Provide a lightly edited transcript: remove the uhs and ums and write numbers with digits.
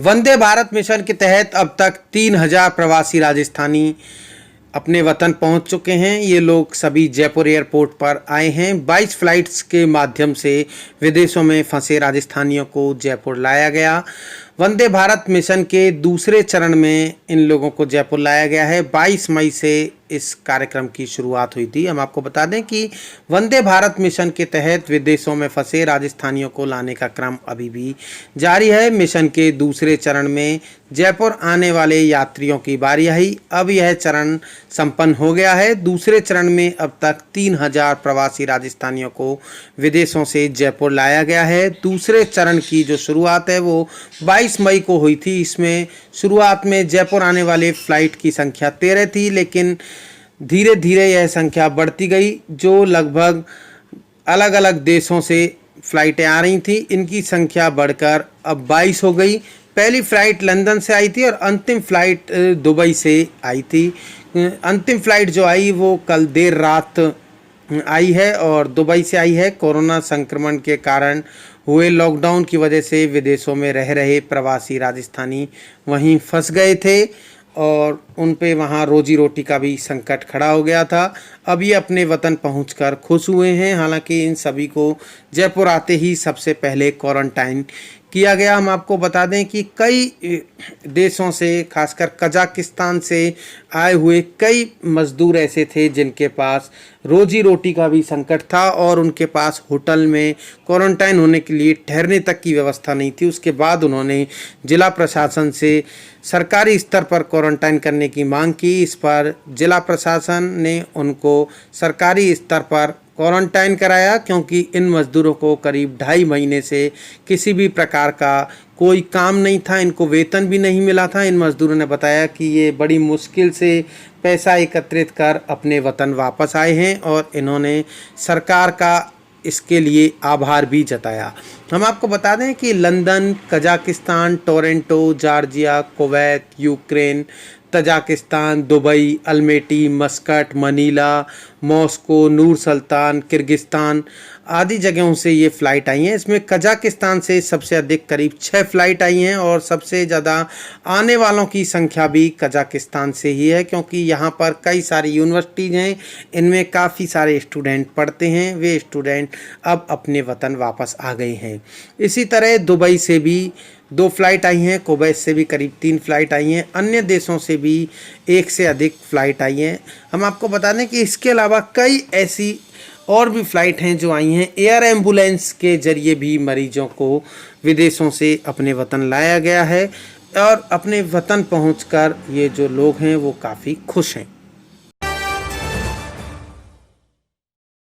Vande Bharat mission के तहत अब तक 3000 प्रवासी राजस्थानी अपने वतन पहुंच चुके हैं। ये लोग सभी जयपुर एयरपोर्ट पर आए हैं। 22 फ्लाइट्स के माध्यम से विदेशों में फंसे राजस्थानियों को जयपुर लाया गया। वंदे भारत मिशन के दूसरे चरण में इन लोगों को जयपुर लाया गया है। 22 मई से इस कार्यक्रम की शुरुआत हुई थी। हम आपको बता दें कि वंदे भारत मिशन के तहत विदेशों में फंसे राजस्थानियों को लाने का क्रम अभी भी जारी है। मिशन के दूसरे चरण में जयपुर आने वाले यात्रियों की बारी आई। अब यह चरण संपन्न हो गया है। दूसरे चरण में अब तक 3000 प्रवासी राजस्थानियों को विदेशों से जयपुर लाया गया है। दूसरे चरण की जो शुरुआत है वो 22 मई को हुई थी। इसमें शुरुआत में जयपुर आने वाले फ्लाइट की संख्या 13 थी, लेकिन धीरे धीरे यह संख्या बढ़ती गई। जो लगभग अलग अलग देशों से फ्लाइटें आ रही थी, इनकी संख्या बढ़कर अब 22 हो गई। पहली फ़्लाइट लंदन से आई थी और अंतिम फ़्लाइट दुबई से आई थी। अंतिम फ़्लाइट जो आई वो कल देर रात आई है और दुबई से आई है। कोरोना संक्रमण के कारण हुए लॉकडाउन की वजह से विदेशों में रह रहे प्रवासी राजस्थानी वहीं फंस गए थे और उन पे वहाँ रोजी रोटी का भी संकट खड़ा हो गया था। अब ये अपने वतन पहुंचकर खुश हुए हैं। हालांकि इन सभी को जयपुर आते ही सबसे पहले क्वारंटाइन किया गया। हम आपको बता दें कि कई देशों से, खासकर कजाकिस्तान से आए हुए कई मज़दूर ऐसे थे जिनके पास रोजी रोटी का भी संकट था और उनके पास होटल में क्वारंटाइन होने के लिए ठहरने तक की व्यवस्था नहीं थी। उसके बाद उन्होंने जिला प्रशासन से सरकारी स्तर पर क्वारंटाइन करने की मांग की। इस पर जिला प्रशासन ने उनको सरकारी स्तर पर क्वारंटाइन कराया, क्योंकि इन मज़दूरों को करीब 2.5 महीने से किसी भी प्रकार का कोई काम नहीं था, इनको वेतन भी नहीं मिला था। इन मज़दूरों ने बताया कि ये बड़ी मुश्किल से पैसा एकत्रित कर अपने वतन वापस आए हैं और इन्होंने सरकार का इसके लिए आभार भी जताया। हम आपको बता दें कि London, Kazakhstan, Toronto, Georgia, Kuwait, Ukraine, Tajikistan, Dubai, Almaty, Muscat, Manila, Moscow, Nur Sultan, Kyrgyzstan आदि जगहों से ये फ़्लाइट आई हैं। इसमें कजाकिस्तान से सबसे अधिक करीब 6 फ़्लाइट आई हैं और सबसे ज़्यादा आने वालों की संख्या भी कजाकिस्तान से ही है, क्योंकि यहाँ पर कई सारी यूनिवर्सिटीज़ हैं, इनमें काफ़ी सारे स्टूडेंट पढ़ते हैं। वे स्टूडेंट अब अपने वतन वापस आ गए हैं। इसी तरह दुबई से भी 2 फ़्लाइट आई हैं, कुवैत से भी करीब 3 फ़्लाइट आई हैं, अन्य देशों से भी 1 से अधिक फ़्लाइट आई हैं। हम आपको बता दें कि इसके अलावा कई ऐसी और भी फ़्लाइट हैं जो आई हैं। एयर एम्बुलेंस के ज़रिए भी मरीजों को विदेशों से अपने वतन लाया गया है और अपने वतन पहुंचकर ये जो लोग हैं वो काफ़ी खुश हैं।